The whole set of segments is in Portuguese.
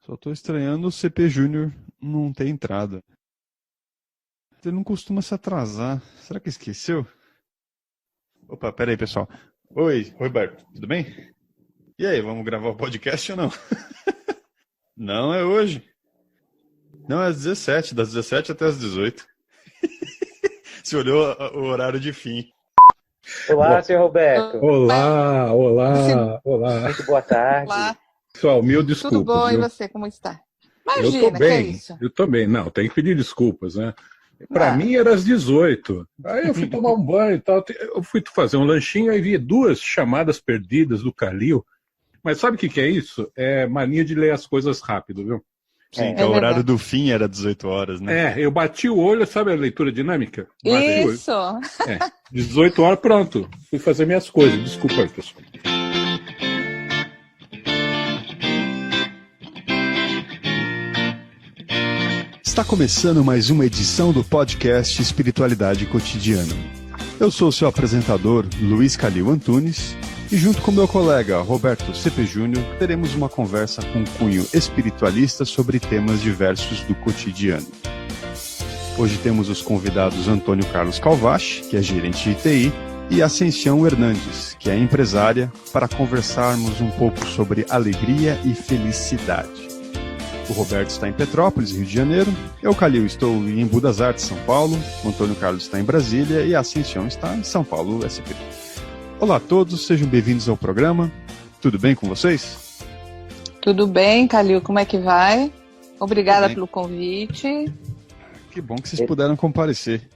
Só tô estranhando o CP Júnior não ter entrado. Ele não costuma se atrasar. Será que esqueceu? Opa, pera aí, pessoal. Oi, Roberto, tudo bem? E aí, vamos gravar o podcast ou não? Não, é hoje. Não, é às 17, das 17 até às 18. Você olhou o horário de fim. Olá, Bom, senhor Roberto. olá, Sim. olá, olá. Muito boa tarde. Olá, Pessoal, mil tudo desculpas, bom? E viu? você, como está? Eu tô Imagina, que é bem, isso? eu tô bem. Não, tem que pedir desculpas, né? Para Ah, mim era às 18. Aí eu fui tomar um banho e tal. Eu fui fazer um lanchinho e vi duas chamadas perdidas do Calil. Mas sabe o que que é isso? É mania de ler as coisas rápido, viu? Sim, que é o horário verdade. do fim era 18 horas, né? Eu bati o olho, sabe a leitura dinâmica? Bati o olho. Isso! 18 horas, pronto. Fui fazer minhas coisas. Desculpa aí, pessoal. Está começando mais uma edição do podcast Espiritualidade Cotidiana. Eu sou o seu apresentador, Luiz Calil Antunes, e junto com meu colega Roberto CP Júnior, teremos uma conversa com cunho espiritualista sobre temas diversos do cotidiano. Hoje temos os convidados Antônio Carlos Calvache, que é gerente de TI, e Ascensião Hernandes, que é empresária, para conversarmos um pouco sobre alegria e felicidade. O Roberto está em Petrópolis, Rio de Janeiro. Eu, Calil, estou em Budas Artes, São Paulo. O Antônio Carlos está em Brasília e a Ascensião está em São Paulo, SP. Olá a todos, sejam bem-vindos ao programa. Tudo bem com vocês? Tudo bem, Calil? Como é que vai? Obrigada pelo convite. Que bom que vocês puderam comparecer.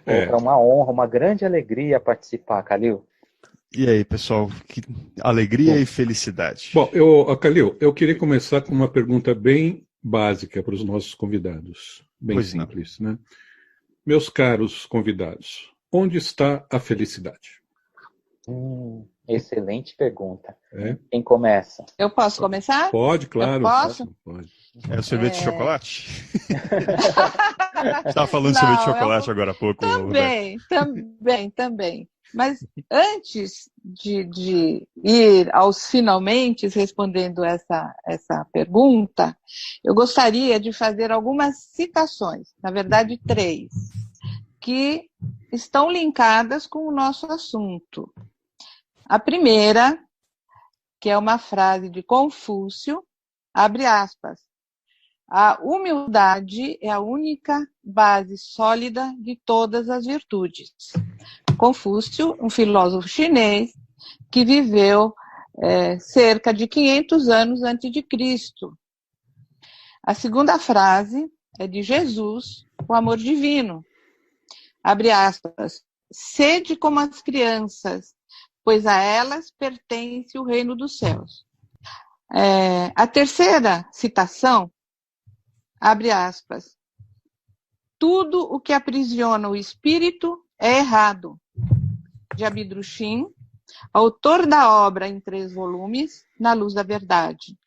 É uma honra, uma grande alegria participar, Calil. E aí, pessoal, que alegria e felicidade. Bom, Calil, eu queria começar com uma pergunta bem básica para os nossos convidados. Bem Pois não. simples, né? Meus caros convidados, onde está a felicidade? Excelente pergunta. É? Quem começa? Eu posso começar? Pode, claro. Eu posso? Pode. É o sorvete de chocolate? Você estava falando de sorvete de chocolate agora há pouco, Roberto. Também. Mas antes de ir aos finalmente respondendo essa pergunta, eu gostaria de fazer algumas citações, na verdade 3, que estão linkadas com o nosso assunto. A primeira, que é uma frase de Confúcio, abre aspas, a humildade é a única base sólida de todas as virtudes. Confúcio, um filósofo chinês que viveu cerca de 500 anos antes de Cristo. A segunda frase é de Jesus, o amor divino. Abre aspas, sede como as crianças, pois a elas pertence o reino dos céus. A terceira citação, abre aspas, tudo o que aprisiona o espírito é errado. De Abidrushim, autor da obra em 3 volumes, Na Luz da Verdade.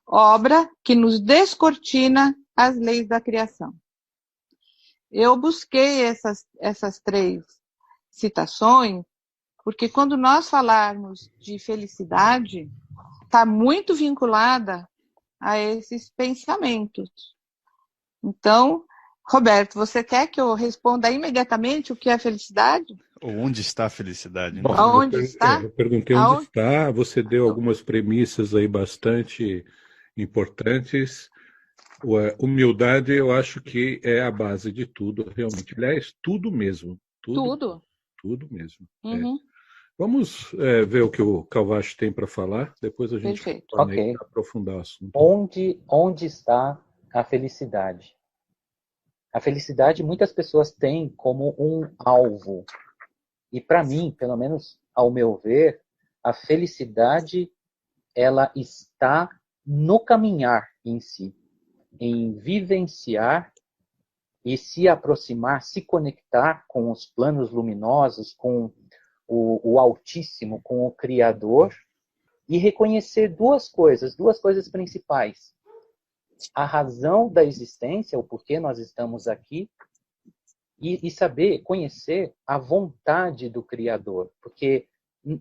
Obra que nos descortina as leis da criação. Eu busquei essas 3 citações, porque quando nós falarmos de felicidade, está muito vinculada a esses pensamentos. Então, Roberto, você quer que eu responda imediatamente o que é felicidade? Onde está a felicidade? Bom, Aonde está? eu perguntei onde está, você deu algumas premissas aí bastante importantes. Humildade, eu acho que é a base de tudo, realmente. Aliás, tudo mesmo. Tudo mesmo. Uhum. Vamos ver o que o Calvache tem para falar, depois a gente Ok. aprofundar o assunto. Onde está a felicidade? A felicidade muitas pessoas têm como um alvo. E para mim, pelo menos ao meu ver, a felicidade ela está no caminhar em si, em vivenciar e se aproximar, se conectar com os planos luminosos, com o Altíssimo, com o Criador, e reconhecer duas coisas principais. A razão da existência, o porquê nós estamos aqui, e saber, conhecer a vontade do Criador. Porque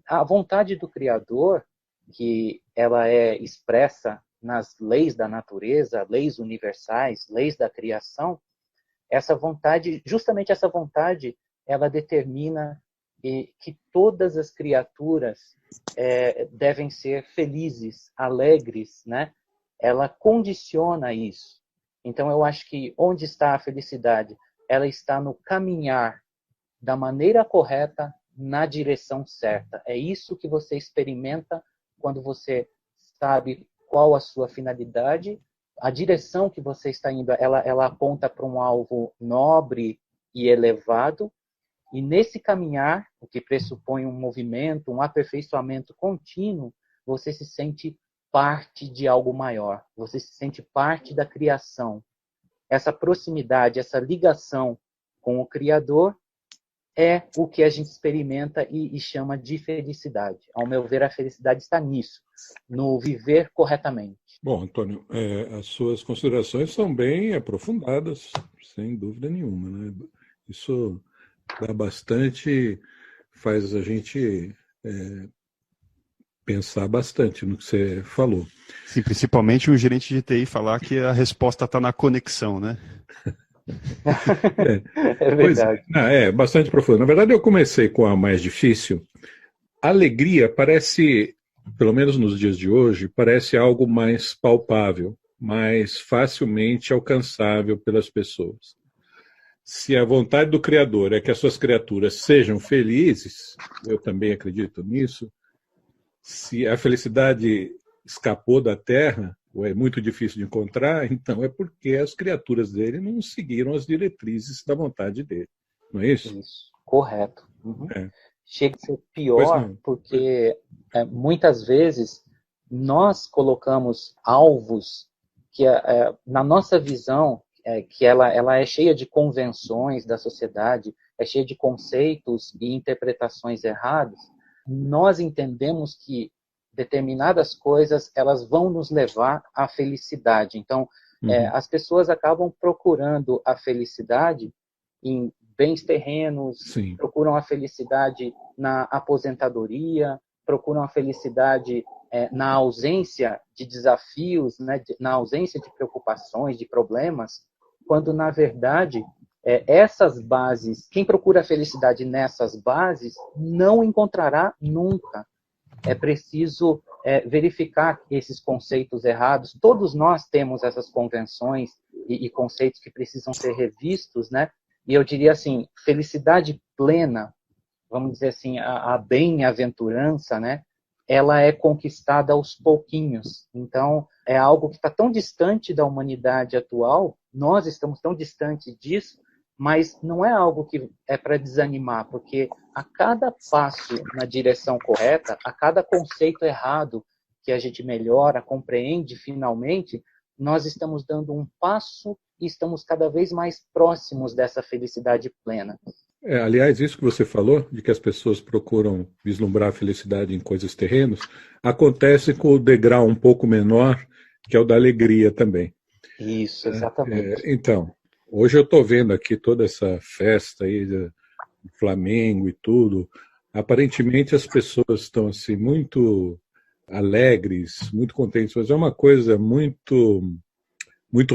a vontade do Criador, que ela é expressa nas leis da natureza, leis universais, leis da criação, essa vontade, justamente essa vontade, ela determina que todas as criaturas devem ser felizes, alegres, né? Ela condiciona isso. Então, eu acho que onde está a felicidade? Ela está no caminhar da maneira correta, na direção certa. É isso que você experimenta quando você sabe qual a sua finalidade, a direção que você está indo, ela aponta para um alvo nobre e elevado, e nesse caminhar, o que pressupõe um movimento, um aperfeiçoamento contínuo, você se sente parte de algo maior, você se sente parte da criação. Essa proximidade, essa ligação com o Criador é o que a gente experimenta e chama de felicidade. Ao meu ver, a felicidade está nisso, no viver corretamente. Bom, Antônio, as suas considerações são bem aprofundadas, sem dúvida nenhuma, né? Isso dá bastante, faz a gente pensar bastante no que você falou. Sim, principalmente o gerente de TI falar que a resposta está na conexão, né? É verdade. Bastante profundo. Na verdade, eu comecei com a mais difícil. A alegria parece, pelo menos nos dias de hoje, parece algo mais palpável, mais facilmente alcançável pelas pessoas. Se a vontade do Criador é que as suas criaturas sejam felizes, eu também acredito nisso, se a felicidade escapou da Terra, ou é muito difícil de encontrar, então é porque as criaturas dele não seguiram as diretrizes da vontade dele. Não é isso? Isso, correto. Uhum. Chega a ser pior, porque muitas vezes nós colocamos alvos que, na nossa visão, que ela é cheia de convenções da sociedade, é cheia de conceitos e interpretações erradas. Nós entendemos que determinadas coisas elas vão nos levar à felicidade. Então, as pessoas acabam procurando a felicidade em bens terrenos, Sim. Procuram a felicidade na aposentadoria, procuram a felicidade na ausência de desafios, né, na ausência de preocupações, de problemas, quando, na verdade, essas bases, quem procura a felicidade nessas bases, não encontrará nunca. É preciso verificar esses conceitos errados. Todos nós temos essas convenções e conceitos que precisam ser revistos, né? E eu diria assim, felicidade plena, vamos dizer assim, a bem-aventurança, né? Ela é conquistada aos pouquinhos. Então, é algo que está tão distante da humanidade atual, nós estamos tão distantes disso, mas não é algo que é para desanimar, porque a cada passo na direção correta, a cada conceito errado que a gente melhora, compreende finalmente, nós estamos dando um passo e estamos cada vez mais próximos dessa felicidade plena. Aliás, isso que você falou, de que as pessoas procuram vislumbrar a felicidade em coisas terrenas, acontece com o degrau um pouco menor, que é o da alegria também. Isso, exatamente. Então, hoje eu estou vendo aqui toda essa festa aí do Flamengo e tudo. Aparentemente as pessoas estão assim muito alegres, muito contentes, mas é uma coisa muito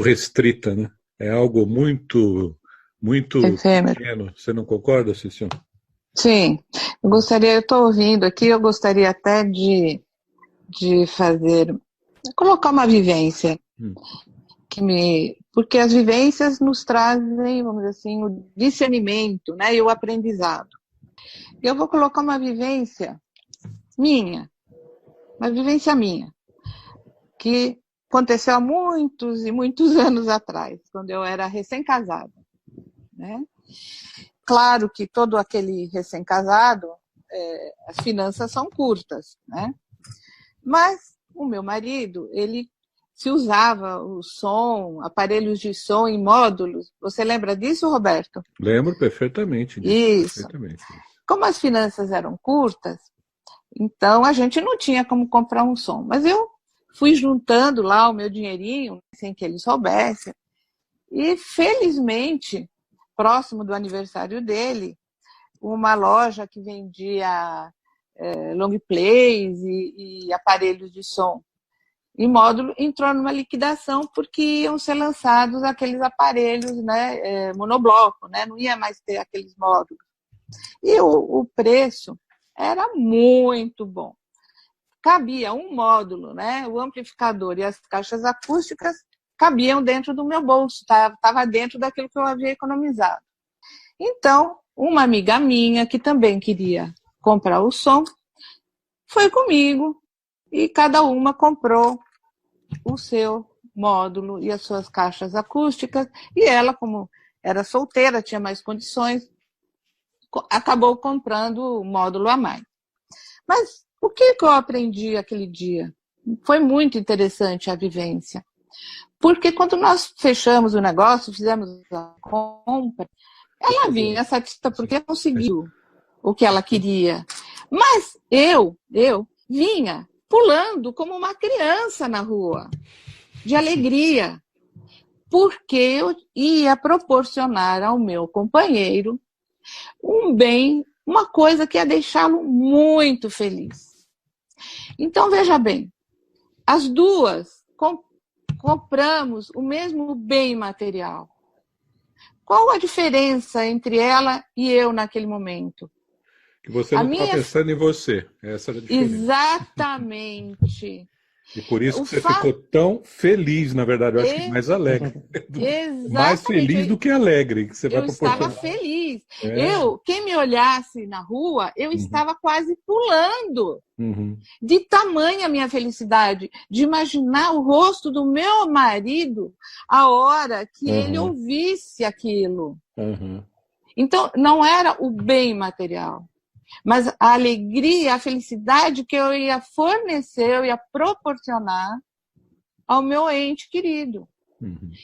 restrita, né? É algo muito pequeno. Você não concorda, Cício? Sim, eu estou ouvindo aqui, eu gostaria até de colocar uma vivência, porque as vivências nos trazem, vamos dizer assim, o discernimento, né, e o aprendizado. Eu vou colocar uma vivência minha, que aconteceu há muitos e muitos anos atrás, quando eu era recém-casada, né? Claro que todo aquele recém-casado, as finanças são curtas, né? Mas o meu marido, ele se usava o som, aparelhos de som em módulos. Você lembra disso, Roberto? Lembro perfeitamente disso. Isso. Perfeitamente. Como as finanças eram curtas, então a gente não tinha como comprar um som. Mas eu fui juntando lá o meu dinheirinho, sem que ele soubesse, e felizmente, próximo do aniversário dele, uma loja que vendia long plays e aparelhos de som. E módulo entrou numa liquidação porque iam ser lançados aqueles aparelhos, né, monobloco, né, não ia mais ter aqueles módulos. E o preço era muito bom. Cabia um módulo, né, o amplificador e as caixas acústicas cabiam dentro do meu bolso, estava dentro daquilo que eu havia economizado. Então, uma amiga minha, que também queria comprar o som, foi comigo e cada uma comprou o seu módulo e as suas caixas acústicas, e ela, como era solteira, tinha mais condições, acabou comprando o módulo a mais. Mas o que eu aprendi aquele dia? Foi muito interessante a vivência, porque quando nós fechamos o negócio, fizemos a compra, ela vinha satisfeita porque conseguiu o que ela queria, mas eu vinha pulando como uma criança na rua, de alegria, porque eu ia proporcionar ao meu companheiro um bem, uma coisa que ia deixá-lo muito feliz. Então, veja bem, as duas compramos o mesmo bem material. Qual a diferença entre ela e eu naquele momento? Que você não estava pensando em você. Essa era a diferença. Exatamente. E por isso que você ficou tão feliz, na verdade. Eu acho que mais alegre. Exatamente. Mais feliz do que alegre. Que você vai estava feliz. Quem me olhasse na rua, eu estava quase pulando. De tamanha minha felicidade, de imaginar o rosto do meu marido a hora que ele ouvisse aquilo. Então, não era o bem material, mas a alegria, a felicidade que eu ia fornecer, eu ia proporcionar ao meu ente querido.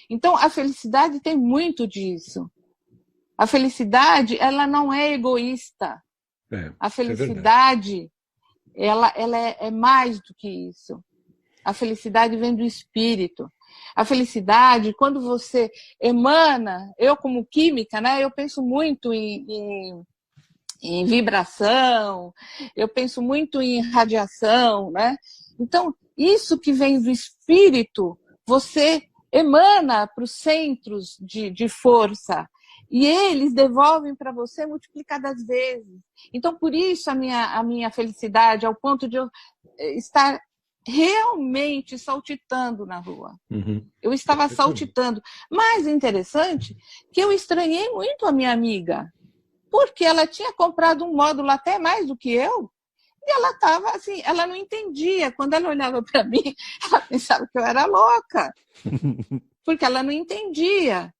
Então, a felicidade tem muito disso. A felicidade, ela não é egoísta. A felicidade, ela é mais do que isso. A felicidade vem do espírito. A felicidade, quando você emana, eu como química, né, eu penso muito em vibração, eu penso muito em radiação, né? Então, isso que vem do espírito, você emana para os centros de força e eles devolvem para você multiplicadas vezes. Então, por isso a minha felicidade, ao ponto de eu estar realmente saltitando na rua. Eu estava saltitando. Mais interessante que eu estranhei muito a minha amiga, porque ela tinha comprado um módulo até mais do que eu, e ela estava assim, ela não entendia. Quando ela olhava para mim, ela pensava que eu era louca, porque ela não entendia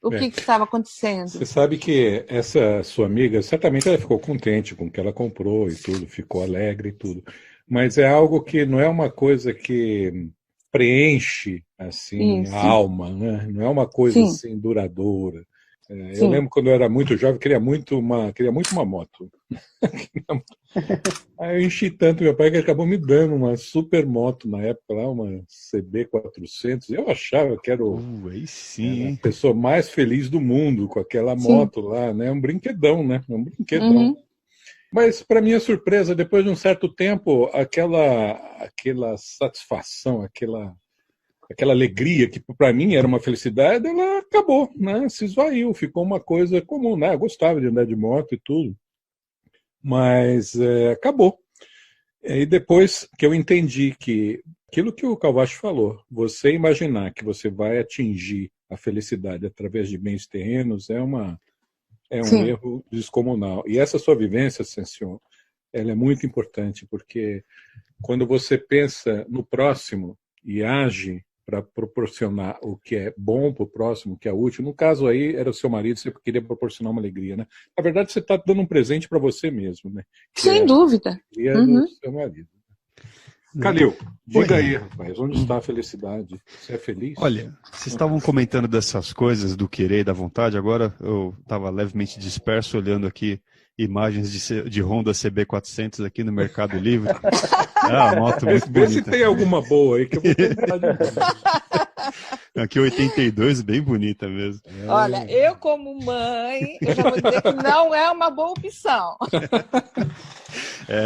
o que estava acontecendo. Você sabe que essa sua amiga, certamente ela ficou contente com o que ela comprou e tudo, ficou alegre e tudo, mas é algo que não é uma coisa que preenche assim a alma, né? Não é uma coisa assim duradoura. Eu lembro quando eu era muito jovem, queria muito uma moto. Aí eu enchi tanto meu pai que ele acabou me dando uma super moto na época, lá, uma CB400. Eu achava que era a pessoa mais feliz do mundo com aquela moto lá, né? Um brinquedão, né? Um brinquedão. Mas, para minha surpresa, depois de um certo tempo, aquela satisfação, aquela alegria que para mim era uma felicidade, ela acabou, né? Se esvaiu, ficou uma coisa comum, né? Eu gostava de andar de moto e tudo, mas acabou. E depois que eu entendi que aquilo que o Calvache falou, você imaginar que você vai atingir a felicidade através de bens terrenos é um erro descomunal. E essa sua vivência, Ascensión, ela é muito importante, porque quando você pensa no próximo e age para proporcionar o que é bom para o próximo, o que é útil. No caso aí, era o seu marido, você queria proporcionar uma alegria, né? Na verdade, você está dando um presente para você mesmo, né? Sem dúvida. A alegria do seu marido. Calil, diga aí, rapaz, onde está a felicidade? Você é feliz? Olha, vocês estavam comentando dessas coisas, do querer e da vontade, agora eu estava levemente disperso olhando aqui imagens de Honda CB400 aqui no Mercado Livre. É uma moto muito bonita. Vê se tem alguma boa aí que eu vou tentar de novo. Aqui 82, bem bonita mesmo. Olha, eu como mãe, eu já vou dizer que não é uma boa opção.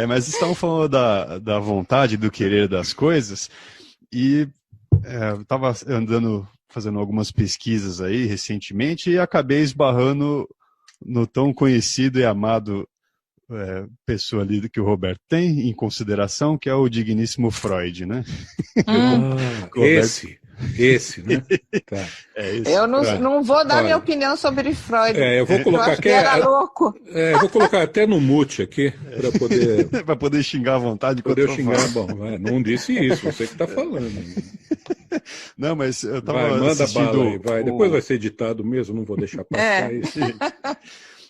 Mas estavam falando da vontade, do querer das coisas, E eu estava andando, fazendo algumas pesquisas aí recentemente e acabei esbarrando no tão conhecido e amado pessoa ali que o Roberto tem em consideração, que é o digníssimo Freud, né? Esse, né? Tá. Esse. Eu não vou dar minha opinião sobre Freud. Eu vou colocar acho que era louco. Eu vou colocar até no mute aqui para poder. Para poder xingar à vontade. Poder xingar, bom, não disse isso, você que está falando. Não, mas eu estava manda assistindo... bala aí, vai. Depois vai ser editado mesmo, não vou deixar passar isso.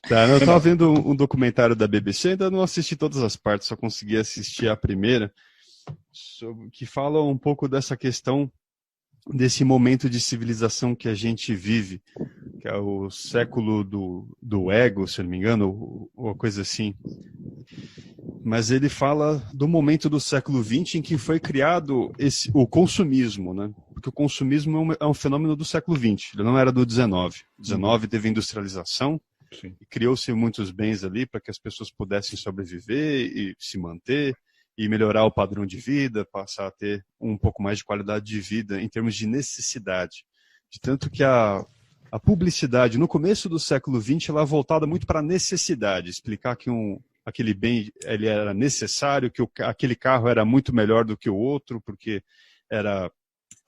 Tá, eu estava vendo um documentário da BBC, ainda não assisti todas as partes, só consegui assistir a primeira, que fala um pouco dessa questão desse momento de civilização que a gente vive, que é o século do ego, se eu não me engano, ou uma coisa assim. Mas ele fala do momento do século XX em que foi criado o consumismo, né? Porque o consumismo é um fenômeno do século XX, ele não era do XIX. O XIX teve industrialização, sim, e criou-se muitos bens ali para que as pessoas pudessem sobreviver e se manter e melhorar o padrão de vida, passar a ter um pouco mais de qualidade de vida em termos de necessidade. De tanto que a publicidade no começo do século XX ela é voltada muito para a necessidade, explicar que aquele bem ele era necessário, que aquele carro era muito melhor do que o outro, porque era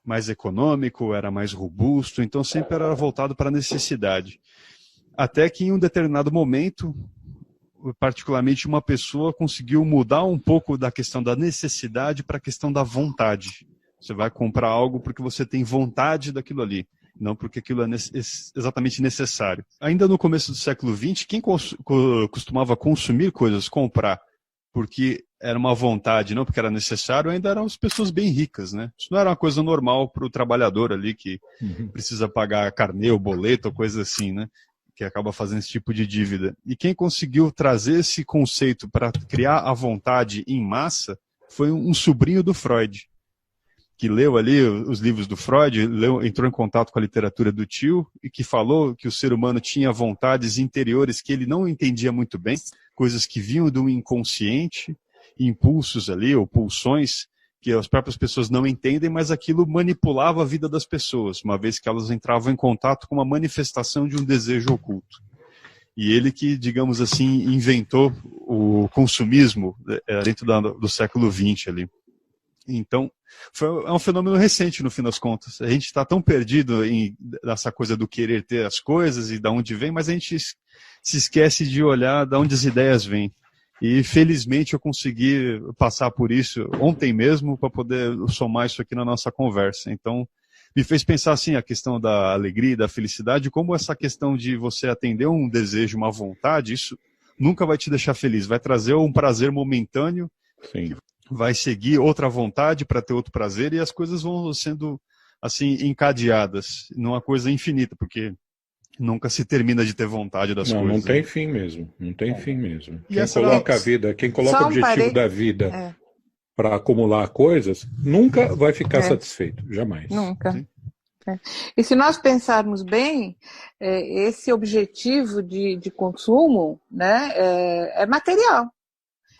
mais econômico, era mais robusto, então sempre era voltado para a necessidade. Até que em um determinado momento, particularmente uma pessoa conseguiu mudar um pouco da questão da necessidade para a questão da vontade. Você vai comprar algo porque você tem vontade daquilo ali, não porque aquilo é exatamente necessário. Ainda no começo do século XX, quem costumava consumir coisas, comprar, porque era uma vontade, não porque era necessário, ainda eram as pessoas bem ricas, né? Isso não era uma coisa normal para o trabalhador ali que precisa pagar carnê ou boleto ou coisa assim, né? Que acaba fazendo esse tipo de dívida. E quem conseguiu trazer esse conceito para criar a vontade em massa foi um sobrinho do Freud, que leu ali os livros do Freud, entrou em contato com a literatura do tio e que falou que o ser humano tinha vontades interiores que ele não entendia muito bem, coisas que vinham do inconsciente, impulsos ali, ou pulsões, que as próprias pessoas não entendem, mas aquilo manipulava a vida das pessoas, uma vez que elas entravam em contato com uma manifestação de um desejo oculto. E ele que, digamos assim, inventou o consumismo dentro do século XX ali. Então, é um fenômeno recente, no fim das contas. A gente está tão perdido nessa coisa do querer ter as coisas e de onde vem, mas a gente se esquece de olhar de onde as ideias vêm. E felizmente eu consegui passar por isso ontem mesmo para poder somar isso aqui na nossa conversa. Então, me fez pensar assim, a questão da alegria e da felicidade, como essa questão de você atender um desejo, uma vontade, isso nunca vai te deixar feliz. Vai trazer um prazer momentâneo, sim, vai seguir outra vontade para ter outro prazer e as coisas vão sendo assim encadeadas numa coisa infinita, porque nunca se termina de ter vontade das coisas. Não tem fim mesmo, não tem fim mesmo. Quem coloca o objetivo da vida para acumular coisas, nunca vai ficar satisfeito, jamais. Nunca. E se nós pensarmos bem, esse objetivo de consumo, né, é material.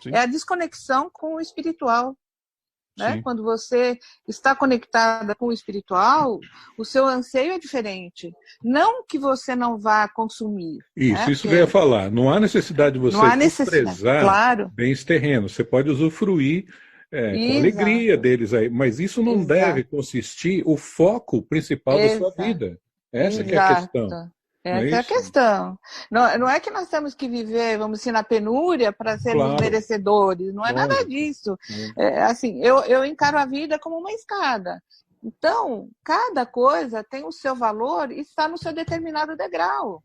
Sim. É a desconexão com o espiritual. Né? Quando você está conectada com o espiritual, o seu anseio é diferente. Não que você não vá consumir. Isso, né? Isso que eu ia falar. Não há necessidade de você desprezar bens terrenos. Você pode usufruir com a alegria deles aí, mas isso não deve consistir o foco principal da sua vida. Essa que é a questão. Essa é a questão. Não é que nós temos que viver, vamos dizer, na penúria para sermos merecedores. Não é nada disso. Assim, eu encaro a vida como uma escada. Então, cada coisa tem o seu valor e está no seu determinado degrau.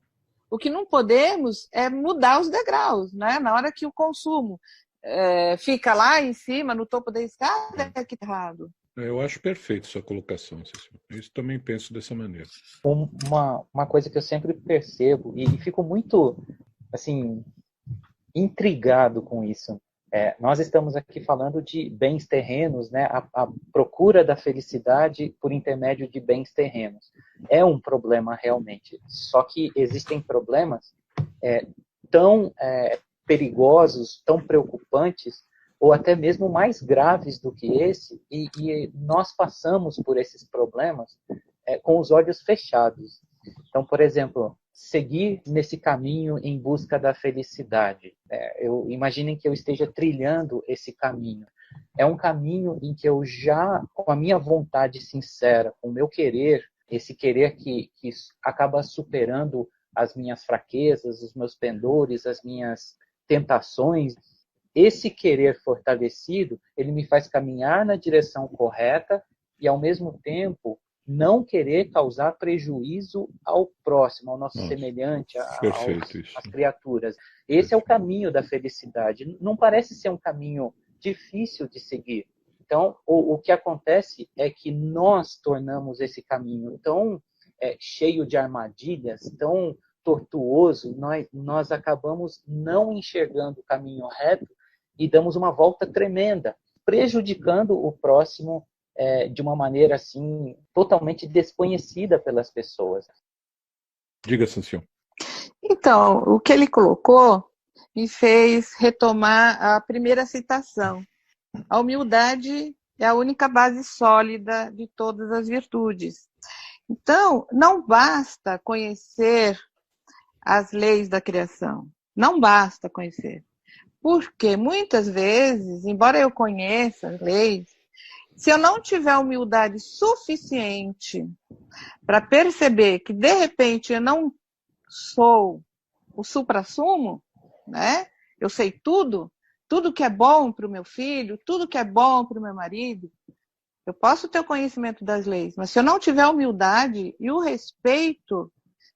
O que não podemos é mudar os degraus, né? Na hora que o consumo fica lá em cima, no topo da escada, é que está errado. Eu acho perfeito sua colocação, Cecília. Eu também penso dessa maneira. Uma coisa que eu sempre percebo, e fico muito assim, intrigado com isso. Nós estamos aqui falando de bens terrenos, né? A procura da felicidade por intermédio de bens terrenos. É um problema realmente. Só que existem problemas tão perigosos, tão preocupantes, ou até mesmo mais graves do que esse, e nós passamos por esses problemas com os olhos fechados. Então, por exemplo, seguir nesse caminho em busca da felicidade. Imaginem que eu esteja trilhando esse caminho. É um caminho em que eu já, com a minha vontade sincera, com o meu querer, esse querer que acaba superando as minhas fraquezas, os meus pendores, as minhas tentações, esse querer fortalecido, ele me faz caminhar na direção correta e, ao mesmo tempo, não querer causar prejuízo ao próximo, ao nosso semelhante, às criaturas. Esse é o caminho da felicidade. Não parece ser um caminho difícil de seguir. Então, o que acontece é que nós tornamos esse caminho tão cheio de armadilhas, tão tortuoso, nós acabamos não enxergando o caminho reto e damos uma volta tremenda, prejudicando o próximo de uma maneira assim totalmente desconhecida pelas pessoas. Diga, Sancion. Então, o que ele colocou me fez retomar a primeira citação. A humildade é a única base sólida de todas as virtudes. Então, não basta conhecer as leis da criação. Não basta conhecer. Porque muitas vezes, embora eu conheça as leis, se eu não tiver humildade suficiente para perceber que, de repente, eu não sou o suprassumo, né? Eu sei tudo que é bom para o meu filho, tudo que é bom para o meu marido, eu posso ter o conhecimento das leis, mas se eu não tiver a humildade e o respeito,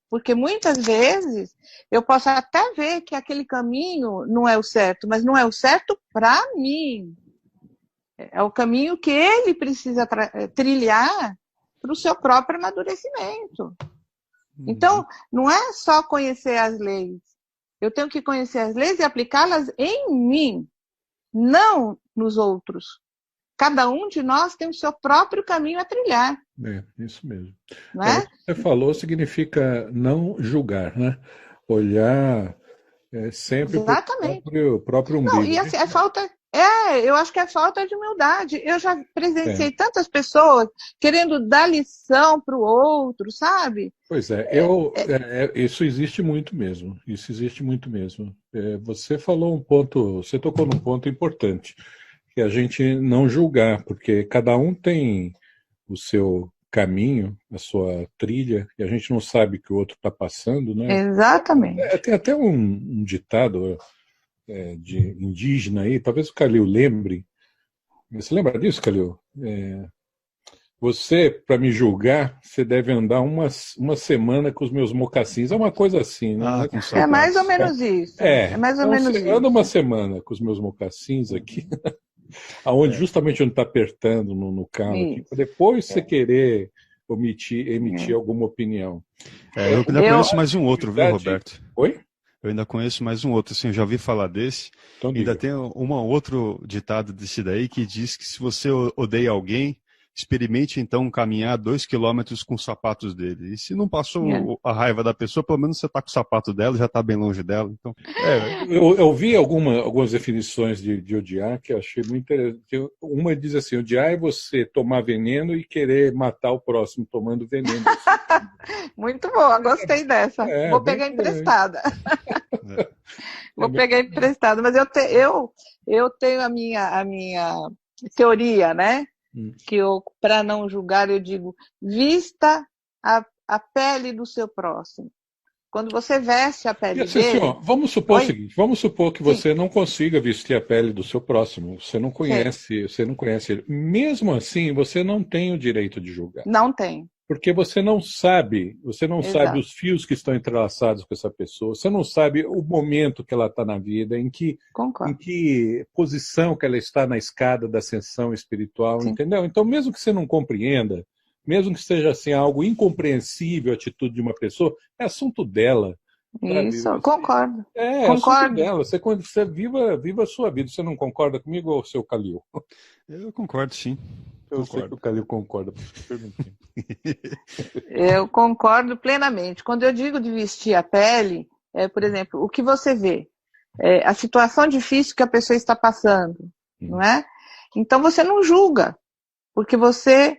porque muitas vezes eu posso até ver que aquele caminho não é o certo, mas não é o certo para mim. É o caminho que ele precisa trilhar para o seu próprio amadurecimento. Então, não é só conhecer as leis. Eu tenho que conhecer as leis e aplicá-las em mim, não nos outros. Cada um de nós tem o seu próprio caminho a trilhar. Isso mesmo. Não é? O que você falou significa não julgar, né? Olhar sempre para o próprio umbigo. Não, e assim, eu acho que é falta de humildade. Eu já presenciei tantas pessoas querendo dar lição para o outro, sabe? Pois isso existe muito mesmo. Isso existe muito mesmo. Você tocou num ponto importante, que a gente não julgar, porque cada um tem o seu caminho, a sua trilha, e a gente não sabe o que o outro está passando, né? Exatamente. Tem até um ditado de indígena aí, talvez o Calil lembre. Você lembra disso, Calil? Você, para me julgar, você deve andar uma semana com os meus mocassins. É uma coisa assim, né? É mais ou menos isso. É mais ou menos isso. Anda uma semana com os meus mocassins aqui, justamente onde está apertando no calo, aqui, para depois você querer emitir alguma opinião. Eu ainda conheço mais um outro, viu, Roberto? Oi? Eu ainda conheço mais um outro, assim, eu já ouvi falar desse. Então, ainda tem outro ditado desse daí que diz que se você odeia alguém, experimente então caminhar 2 quilômetros com os sapatos dele. E se não passou a raiva da pessoa, pelo menos você está com o sapato dela, já está bem longe dela. Então... Eu vi algumas definições de odiar que eu achei muito interessante. Uma diz assim: odiar é você tomar veneno e querer matar o próximo tomando veneno. Muito boa, gostei dessa. Vou pegar emprestada. Vou pegar emprestada, mas eu tenho a minha teoria, né? Que para não julgar, eu digo, vista a pele do seu próximo. Quando você veste a pele dele... Vamos supor o seguinte, vamos supor que você não consiga vestir a pele do seu próximo, você não conhece ele. Mesmo assim, você não tem o direito de julgar. Não tem. Porque você não sabe os fios que estão entrelaçados com essa pessoa, você não sabe o momento que ela está na vida, em que posição que ela está na escada da ascensão espiritual, entendeu? Então, mesmo que você não compreenda, mesmo que seja assim, algo incompreensível a atitude de uma pessoa, é assunto dela. Isso, sabe? concordo. Assunto dela. Você viva a sua vida. Você não concorda comigo, ou seu Calil? Eu concordo, sim. Eu sei que o Calil concorda. Eu concordo plenamente. Quando eu digo de vestir a pele, por exemplo, o que você vê, a situação difícil que a pessoa está passando, não é? Então você não julga, porque você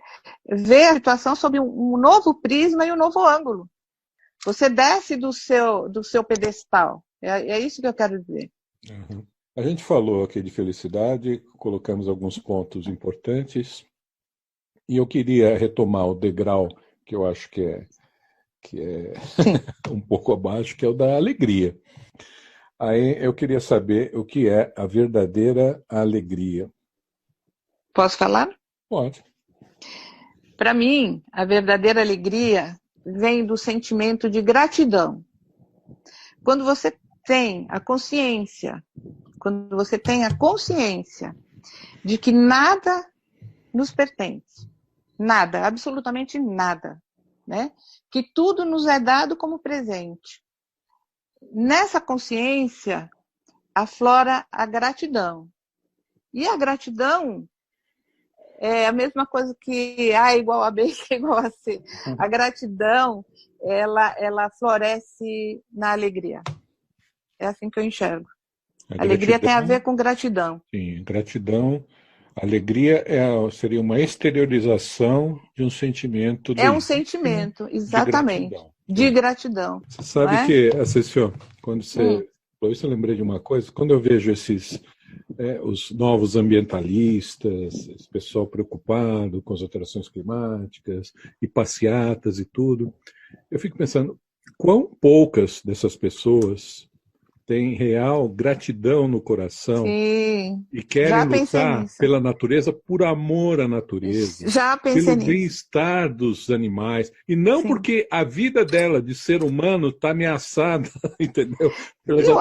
vê a situação sob um novo prisma e um novo ângulo. Você desce do seu pedestal. É isso que eu quero dizer. Uhum. A gente falou aqui de felicidade, colocamos alguns pontos importantes, e eu queria retomar o degrau que eu acho que é um pouco abaixo, que é o da alegria. Aí eu queria saber o que é a verdadeira alegria. Posso falar? Pode. Para mim, a verdadeira alegria vem do sentimento de gratidão. Quando você tem a consciência de que nada nos pertence, nada, absolutamente nada, né? Que tudo nos é dado como presente. Nessa consciência aflora a gratidão. E a gratidão é a mesma coisa que A igual a B que é igual a C. A gratidão, ela floresce na alegria. É assim que eu enxergo. A alegria tem a ver com gratidão. Sim, gratidão. Alegria seria uma exteriorização de um sentimento É um sentimento, exatamente, de gratidão. Você sabe que, Acessio, quando você falou isso, eu lembrei de uma coisa. Quando eu vejo os novos ambientalistas, esse pessoal preocupado com as alterações climáticas e passeatas e tudo, eu fico pensando quão poucas dessas pessoas têm real gratidão no coração. Sim, e querem lutar pela natureza por amor à natureza, pelo bem-estar dos animais, e não porque a vida dela de ser humano está ameaçada, entendeu? Eu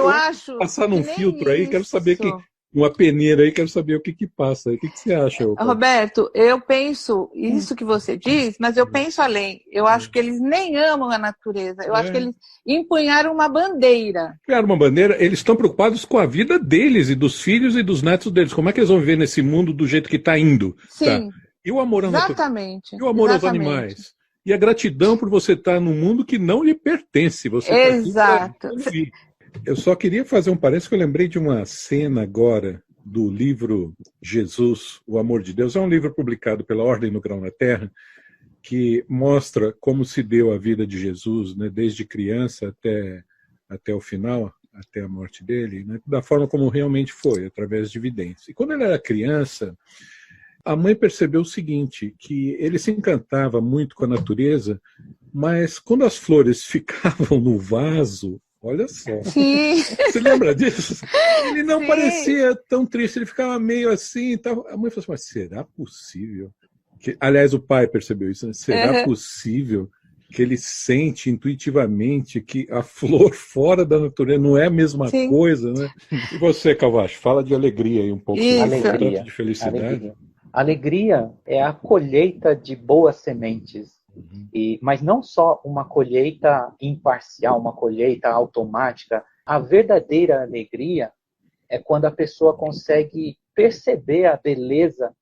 acho passar num filtro aí, quero saber uma peneira aí, quero saber o que passa aí. O que você acha? Roberto, eu penso isso que você diz, mas eu penso além. Eu acho que eles nem amam a natureza. Eu acho que eles empunharam uma bandeira. Empunharam uma bandeira, eles estão preocupados com a vida deles e dos filhos e dos netos deles. Como é que eles vão viver nesse mundo do jeito que está indo? Sim, tá? E o amor à exatamente. natureza? E o amor aos animais? E a gratidão por você estar num mundo que não lhe pertence. Você Exato. Eu só queria fazer um parênteses que eu lembrei de uma cena agora do livro Jesus, o Amor de Deus. É um livro publicado pela Ordem do Grão na Terra, que mostra como se deu a vida de Jesus, né, desde criança até o final, até a morte dele, né, da forma como realmente foi, através de evidências. E quando ele era criança, a mãe percebeu o seguinte, que ele se encantava muito com a natureza, mas quando as flores ficavam no vaso, olha só. Sim. Você lembra disso? Ele não parecia tão triste, ele ficava meio assim e tal. A mãe falou assim, mas será possível? Aliás, o pai percebeu isso, né? Será possível que ele sente intuitivamente que a flor fora da natureza não é a mesma coisa, né? E você, Calvache, fala de alegria aí um pouco. Alegria. De felicidade. Alegria é a colheita de boas sementes. Mas não só uma colheita imparcial, uma colheita automática. A verdadeira alegria é quando a pessoa consegue perceber a beleza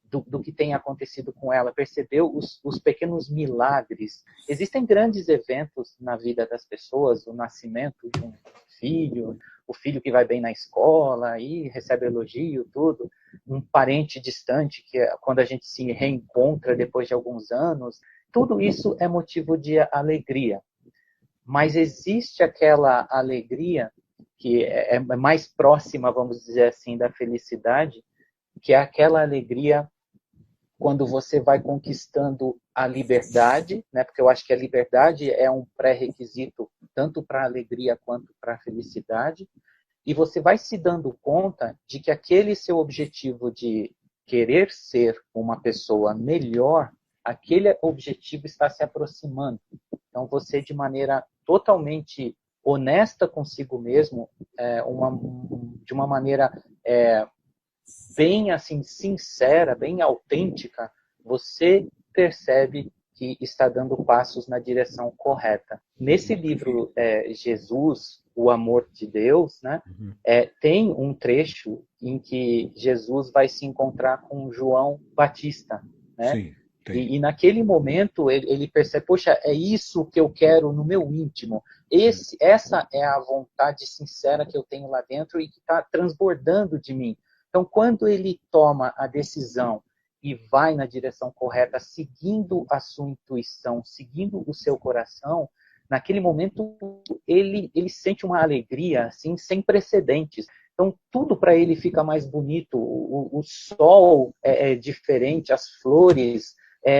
do que tem acontecido com ela, perceber os pequenos milagres. Existem grandes eventos na vida das pessoas, o nascimento de um filho, o filho que vai bem na escola e recebe elogio, tudo, um parente distante, que é quando a gente se reencontra depois de alguns anos. Tudo isso é motivo de alegria. Mas existe aquela alegria que é mais próxima, vamos dizer assim, da felicidade, que é aquela alegria quando você vai conquistando a liberdade, né? Porque eu acho que a liberdade é um pré-requisito tanto para a alegria quanto para a felicidade, e você vai se dando conta de que aquele seu objetivo de querer ser uma pessoa melhor, aquele objetivo está se aproximando. Então, você, de maneira totalmente honesta consigo mesmo, de uma maneira bem assim sincera, bem autêntica, você percebe que está dando passos na direção correta. Nesse livro, Jesus, o Amor de Deus, né, tem um trecho em que Jesus vai se encontrar com João Batista, né? Sim. E naquele momento ele percebe, poxa, é isso que eu quero no meu íntimo. Essa é a vontade sincera que eu tenho lá dentro e que está transbordando de mim. Então, quando ele toma a decisão e vai na direção correta, seguindo a sua intuição, seguindo o seu coração, naquele momento ele sente uma alegria assim, sem precedentes. Então, tudo para ele fica mais bonito. O sol é diferente, as flores,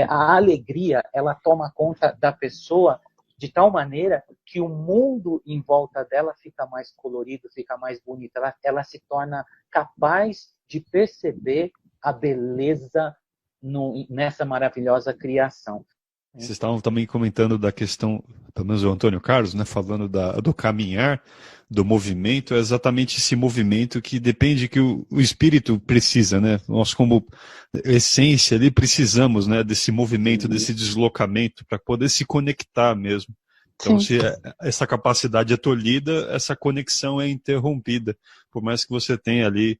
a alegria, ela toma conta da pessoa de tal maneira que o mundo em volta dela fica mais colorido, fica mais bonito. Ela se torna capaz de perceber a beleza nessa maravilhosa criação. Vocês estavam também comentando da questão, pelo menos o Antônio Carlos, né, falando do caminhar, do movimento, é exatamente esse movimento que depende que o espírito precisa, né? Nós, como essência ali, precisamos, né, desse movimento, desse deslocamento, para poder se conectar mesmo. Então, se essa capacidade é tolhida, essa conexão é interrompida, por mais que você tenha ali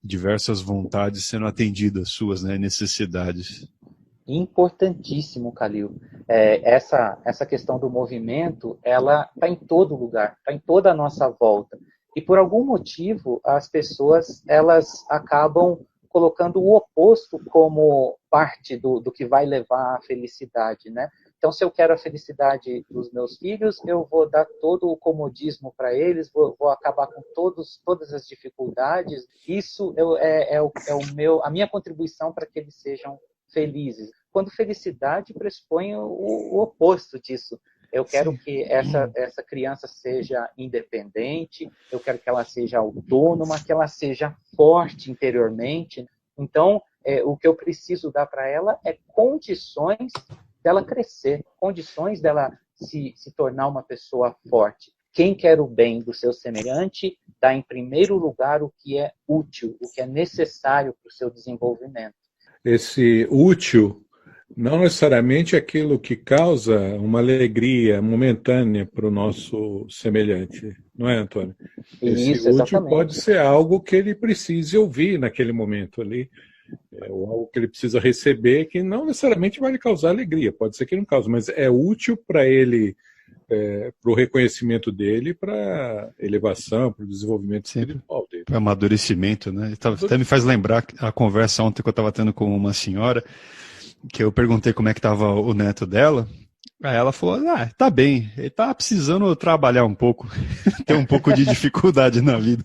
diversas vontades sendo atendidas, suas, né, necessidades. Importantíssimo, Calil. Essa questão do movimento, ela está em todo lugar, está em toda a nossa volta. E por algum motivo, as pessoas elas acabam colocando o oposto como parte do que vai levar à felicidade, né? Então, se eu quero a felicidade dos meus filhos, eu vou dar todo o comodismo para eles, vou acabar com todas as dificuldades. Isso a minha contribuição para que eles sejam felizes. Quando felicidade pressupõe o oposto disso. Eu quero que essa criança seja independente, eu quero que ela seja autônoma, que ela seja forte interiormente. Então, o que eu preciso dar para ela é condições dela crescer, condições dela se tornar uma pessoa forte. Quem quer o bem do seu semelhante dá em primeiro lugar o que é útil, o que é necessário para o seu desenvolvimento. Esse útil não necessariamente é aquilo que causa uma alegria momentânea para o nosso semelhante, não é, Antônio? Esse Isso, útil exatamente. pode ser algo que ele precise ouvir naquele momento ali, ou algo que ele precisa receber que não necessariamente vai lhe causar alegria, pode ser que não cause, mas é útil para ele, para o reconhecimento dele, para elevação, para o desenvolvimento espiritual dele. Para amadurecimento, né? Até me faz lembrar a conversa ontem que eu estava tendo com uma senhora, que eu perguntei como é que estava o neto dela. Aí ela falou, tá bem, ele tá precisando trabalhar um pouco, ter um pouco de dificuldade na vida.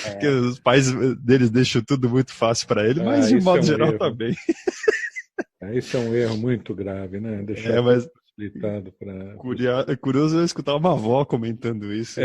Porque os pais deles deixam tudo muito fácil para ele, mas de modo geral tá bem. Isso é um erro muito grave, né? Deixar facilitado para... Curioso eu escutar uma avó comentando isso.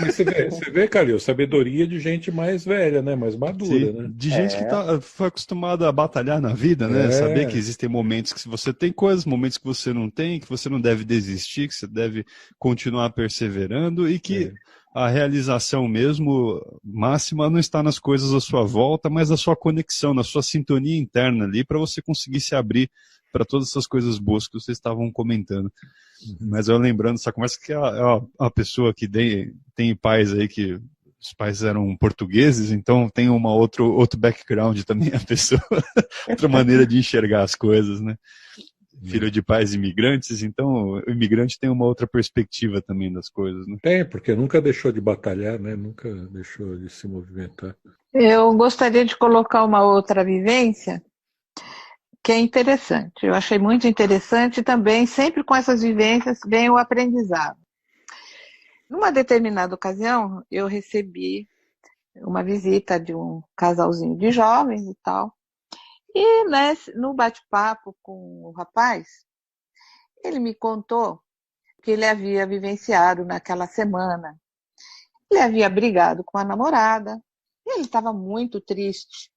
Mas você vê, Calil, sabedoria de gente mais velha, né? Mais madura, né? De gente que foi acostumada a batalhar na vida, né? Saber que existem momentos que você tem coisas, momentos que você não tem, que você não deve desistir, que você deve continuar perseverando e que a realização mesmo máxima não está nas coisas à sua volta, mas na sua conexão, na sua sintonia interna ali, para você conseguir se abrir para todas essas coisas boas que vocês estavam comentando. Mas eu lembrando essa conversa que a pessoa que tem pais aí que os pais eram portugueses, então tem outro background também a pessoa, outra maneira de enxergar as coisas, né? Filho de pais imigrantes, então o imigrante tem uma outra perspectiva também das coisas, né? Tem, porque nunca deixou de batalhar, né? Nunca deixou de se movimentar. Eu gostaria de colocar uma outra vivência que é interessante. Eu achei muito interessante também, sempre com essas vivências vem o aprendizado. Numa determinada ocasião, eu recebi uma visita de um casalzinho de jovens e tal. E no bate-papo com o rapaz, ele me contou que ele havia vivenciado naquela semana. Ele havia brigado com a namorada, e ele estava muito triste.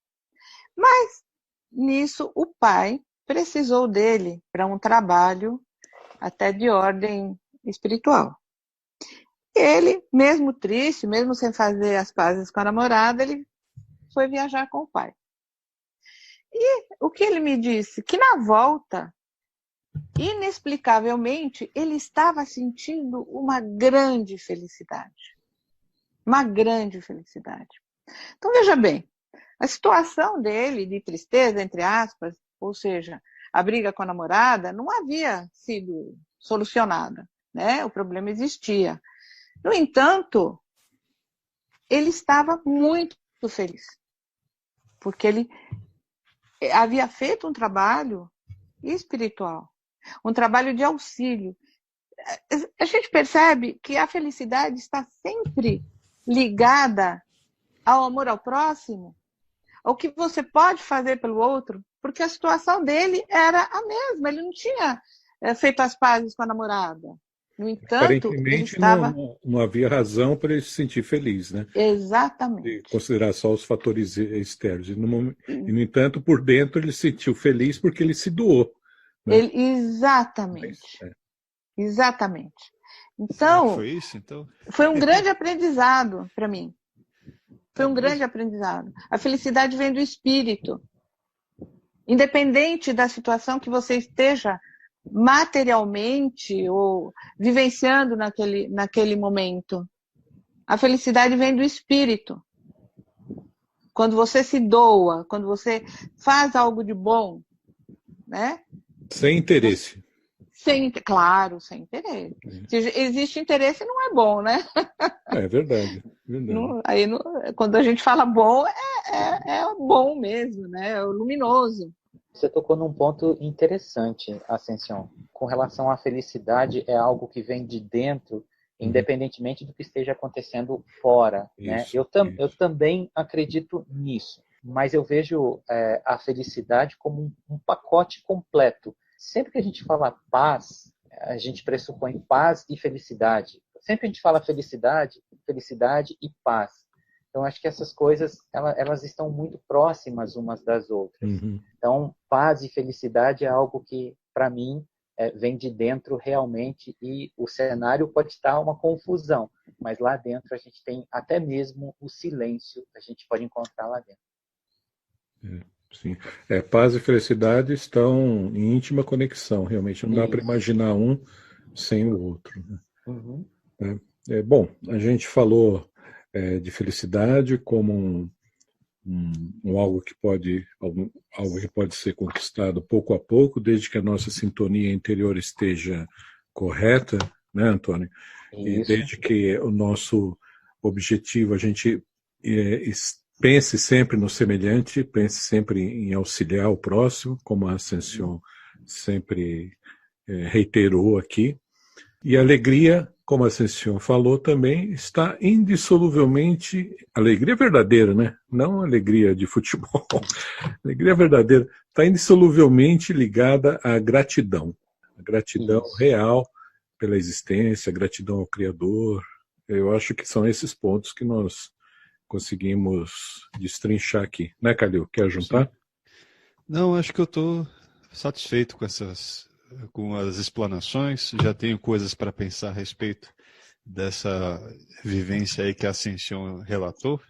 Mas, nisso, o pai precisou dele para um trabalho até de ordem espiritual. Ele, mesmo triste, mesmo sem fazer as pazes com a namorada, ele foi viajar com o pai. E o que ele me disse? Que na volta, inexplicavelmente, ele estava sentindo uma grande felicidade. Uma grande felicidade. Então, veja bem, a situação dele de tristeza, entre aspas, ou seja, a briga com a namorada, não havia sido solucionada, né? O problema existia. No entanto, ele estava muito feliz. porque ele havia feito um trabalho espiritual, um trabalho de auxílio. A gente percebe que a felicidade está sempre ligada ao amor ao próximo, ao que você pode fazer pelo outro, porque a situação dele era a mesma, ele não tinha feito as pazes com a namorada. No entanto, ele Aparentemente estava... não havia razão para ele se sentir feliz, né? Exatamente. De considerar só os fatores externos. No entanto, por dentro ele se sentiu feliz porque ele se doou. Né? Exatamente. Exatamente. Será que Então, foi isso, então? foi um grande aprendizado para mim. Foi um grande mesmo? aprendizado. A felicidade vem do espírito. Independente da situação que você esteja materialmente ou vivenciando naquele momento, a felicidade vem do espírito. Quando você se doa, quando você faz algo de bom, né? Sem interesse. Claro, sem interesse. Se existe interesse, não é bom, né? É verdade. Verdade. Quando a gente fala bom, é bom mesmo, né? É o luminoso. Você tocou num ponto interessante, Ascensión. Com relação à felicidade, é algo que vem de dentro, independentemente do que esteja acontecendo fora. Né? Isso, eu também acredito nisso, mas eu vejo a felicidade como um pacote completo. Sempre que a gente fala paz, a gente pressupõe paz e felicidade. Sempre que a gente fala felicidade e paz. Então, acho que essas coisas elas estão muito próximas umas das outras. Então, paz e felicidade é algo que, para mim, vem de dentro realmente, e o cenário pode estar uma confusão, mas lá dentro a gente tem até mesmo o silêncio, a gente pode encontrar lá dentro. Sim. Paz e felicidade estão em íntima conexão, realmente. Não dá para imaginar um sem o outro. Né? Bom, a gente falou de felicidade como algo que pode ser conquistado pouco a pouco, desde que a nossa sintonia interior esteja correta, né, Antônio? E desde que o nosso objetivo, a gente pense sempre no semelhante, pense sempre em auxiliar o próximo, como a Ascensión sempre reiterou aqui. E a alegria, como a Ascensión falou também, está indissoluvelmente, alegria verdadeira, né? Não alegria de futebol, alegria verdadeira, está indissoluvelmente ligada à gratidão. A gratidão real pela existência, a gratidão ao Criador. Eu acho que são esses pontos que nós conseguimos destrinchar aqui. Né, Calil? Quer juntar? Sim. Não, acho que eu estou satisfeito com as explanações. Já tenho coisas para pensar a respeito dessa vivência aí que a Ascensión relatou.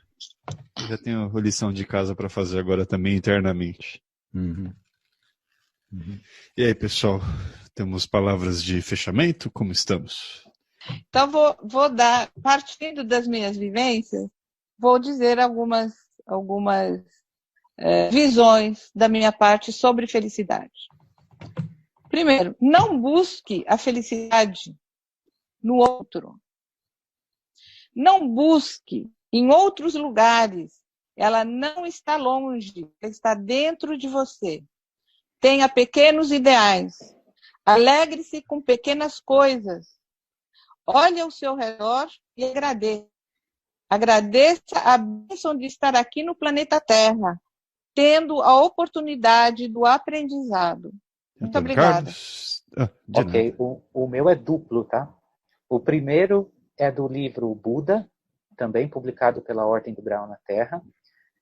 Já tenho lição de casa para fazer agora também internamente. E aí, pessoal, temos palavras de fechamento? Como estamos? Então, vou dar, partindo das minhas vivências, vou dizer algumas visões da minha parte sobre felicidade. Primeiro, não busque a felicidade no outro. Não busque em outros lugares. Ela não está longe, ela está dentro de você. Tenha pequenos ideais. Alegre-se com pequenas coisas. Olhe ao seu redor e agradeça. Agradeça a bênção de estar aqui no planeta Terra, tendo a oportunidade do aprendizado. Muito obrigada. Ok, o meu é duplo, tá? O primeiro é do livro Buda, também publicado pela Ordem do Grau na Terra.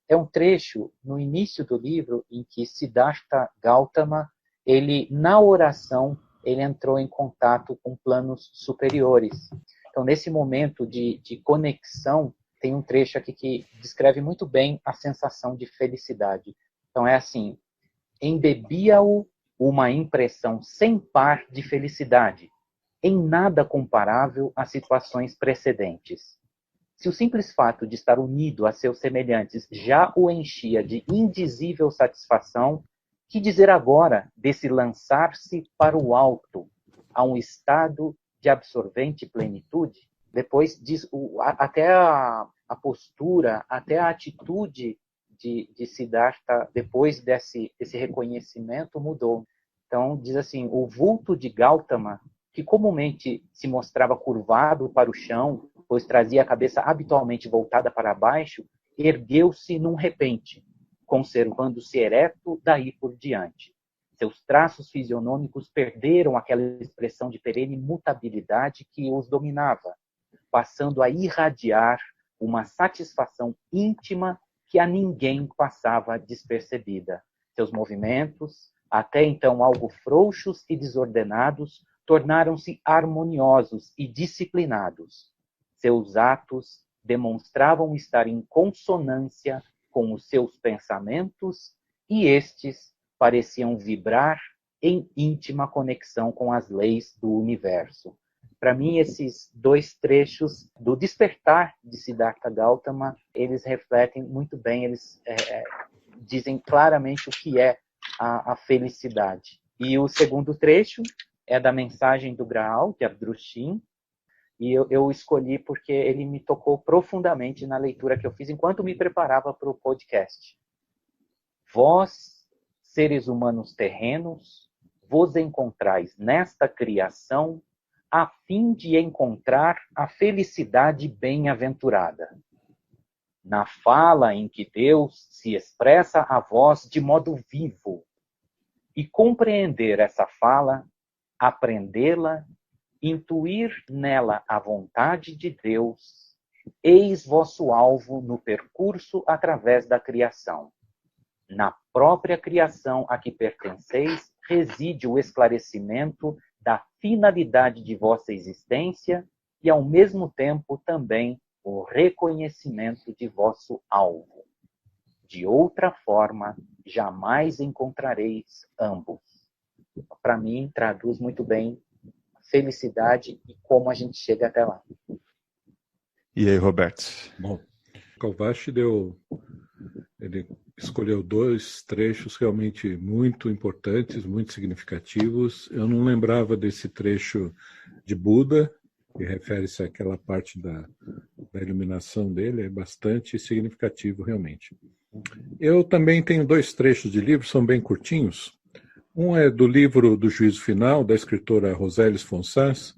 É um trecho no início do livro em que Siddhartha Gautama, na oração, ele entrou em contato com planos superiores. Então, nesse momento de conexão, tem um trecho aqui que descreve muito bem a sensação de felicidade. Então, é assim: embebia-o uma impressão sem par de felicidade, em nada comparável às situações precedentes. Se o simples fato de estar unido a seus semelhantes já o enchia de indizível satisfação, que dizer agora desse lançar-se para o alto, a um estado de absorvente plenitude? Depois diz, até a postura, até a atitude de Siddhartha, depois desse reconhecimento, mudou. Então, diz assim, o vulto de Gautama, que comumente se mostrava curvado para o chão, pois trazia a cabeça habitualmente voltada para baixo, ergueu-se num repente, conservando-se ereto daí por diante. Seus traços fisionômicos perderam aquela expressão de perene mutabilidade que os dominava, passando a irradiar uma satisfação íntima que a ninguém passava despercebida. Seus movimentos, até então algo frouxos e desordenados, tornaram-se harmoniosos e disciplinados. Seus atos demonstravam estar em consonância com os seus pensamentos e estes pareciam vibrar em íntima conexão com as leis do universo. Para mim, esses dois trechos do despertar de Siddhartha Gautama, eles refletem muito bem, eles dizem claramente o que é a felicidade. E o segundo trecho é da mensagem do Graal, de Abdrushim, e eu escolhi porque ele me tocou profundamente na leitura que eu fiz enquanto me preparava para o podcast. Vós, seres humanos terrenos, vos encontrais nesta criação a fim de encontrar a felicidade bem-aventurada. Na fala em que Deus se expressa a vós de modo vivo, e compreender essa fala, aprendê-la, intuir nela a vontade de Deus, eis vosso alvo no percurso através da criação. Na própria criação a que pertenceis reside o esclarecimento da finalidade de vossa existência e, ao mesmo tempo, também o reconhecimento de vosso alvo. De outra forma, jamais encontrareis ambos. Para mim, traduz muito bem felicidade e como a gente chega até lá. E aí, Roberto? Bom, Calvache ele escolheu dois trechos realmente muito importantes, muito significativos. Eu não lembrava desse trecho de Buda, que refere-se àquela parte da iluminação dele, é bastante significativo realmente. Eu também tenho dois trechos de livro, são bem curtinhos. Um é do livro do Juízo Final, da escritora Rosélis Fonsás,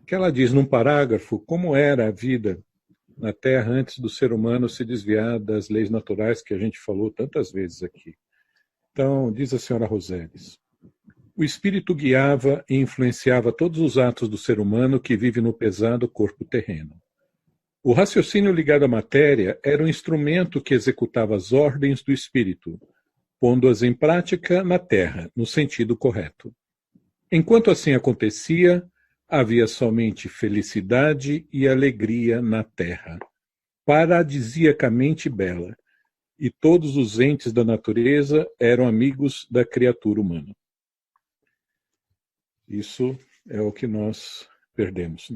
que ela diz num parágrafo como era a vida na Terra antes do ser humano se desviar das leis naturais que a gente falou tantas vezes aqui. Então, diz a senhora Rosélis, o espírito guiava e influenciava todos os atos do ser humano que vive no pesado corpo terreno. O raciocínio ligado à matéria era um instrumento que executava as ordens do espírito, pondo-as em prática na Terra, no sentido correto. Enquanto assim acontecia, havia somente felicidade e alegria na Terra, paradisiacamente bela, e todos os entes da natureza eram amigos da criatura humana. Isso é o que nós perdemos.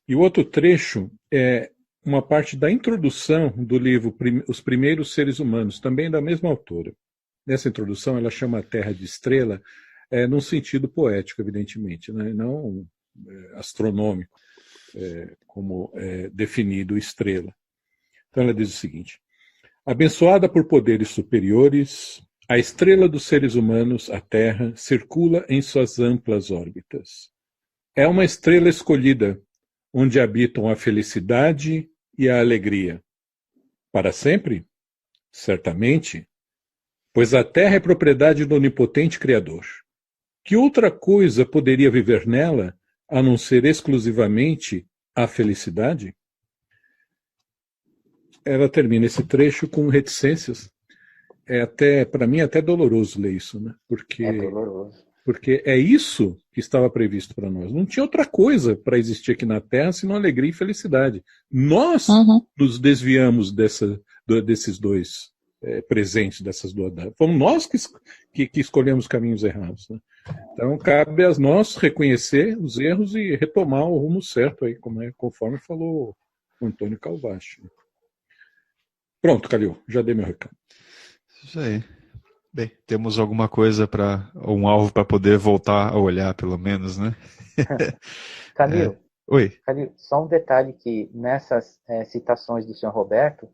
E o outro trecho é uma parte da introdução do livro Os Primeiros Seres Humanos, também da mesma autora. Nessa introdução, ela chama a Terra de estrela, num sentido poético, evidentemente, né? Não astronômico, como é definido estrela. Então ela diz o seguinte, abençoada por poderes superiores, a estrela dos seres humanos, a Terra, circula em suas amplas órbitas. É uma estrela escolhida, onde habitam a felicidade e a alegria. Para sempre? Certamente, pois a Terra é propriedade do onipotente Criador. Que outra coisa poderia viver nela, a não ser exclusivamente a felicidade? Ela termina esse trecho com reticências. Para mim, até doloroso ler isso, né? Porque É doloroso. Porque é isso que estava previsto para nós. Não tinha outra coisa para existir aqui na Terra senão alegria e felicidade. Nós nos desviamos desses dois presentes, dessas duas datas. Fomos nós que escolhemos caminhos errados. Né? Então, cabe a nós reconhecer os erros e retomar o rumo certo, aí, conforme falou o Antônio Calvache. Pronto, Calil, já dei meu recado. Isso aí. Bem, temos alguma coisa um alvo para poder voltar a olhar, pelo menos, né? Calil, Oi. Calil, só um detalhe que nessas citações do senhor Roberto,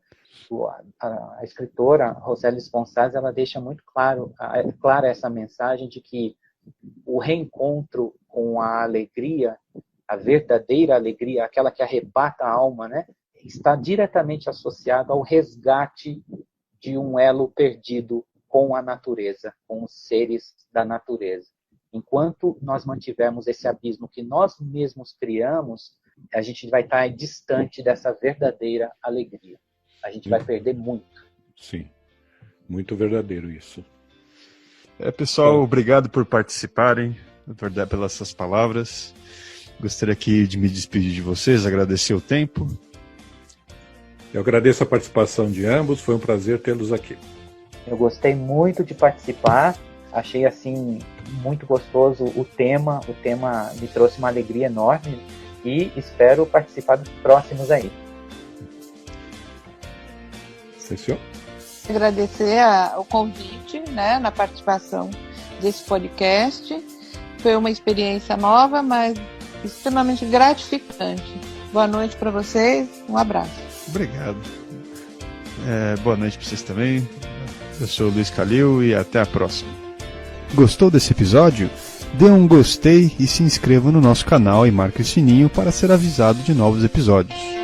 A escritora Rosélia Sponsalles, ela deixa muito clara essa mensagem de que o reencontro com a alegria, a verdadeira alegria, aquela que arrebata a alma, né, está diretamente associado ao resgate de um elo perdido com a natureza, com os seres da natureza. Enquanto nós mantivermos esse abismo que nós mesmos criamos, a gente vai estar distante dessa verdadeira alegria. A gente vai perder muito. Sim, muito verdadeiro isso. Pessoal, obrigado por participarem, pelas suas palavras. Gostaria aqui de me despedir de vocês, agradecer o tempo. Eu agradeço a participação de ambos, foi um prazer tê-los aqui. Eu gostei muito de participar, achei assim muito gostoso o tema me trouxe uma alegria enorme e espero participar dos próximos aí. Sim, senhor. Agradecer o convite, né, na participação desse podcast. Foi uma experiência nova, mas extremamente gratificante. Boa noite para vocês, um abraço. Obrigado. Boa noite para vocês também. Eu sou o Luiz Calil e até a próxima. Gostou desse episódio? Dê um gostei e se inscreva no nosso canal e marque o sininho para ser avisado de novos episódios.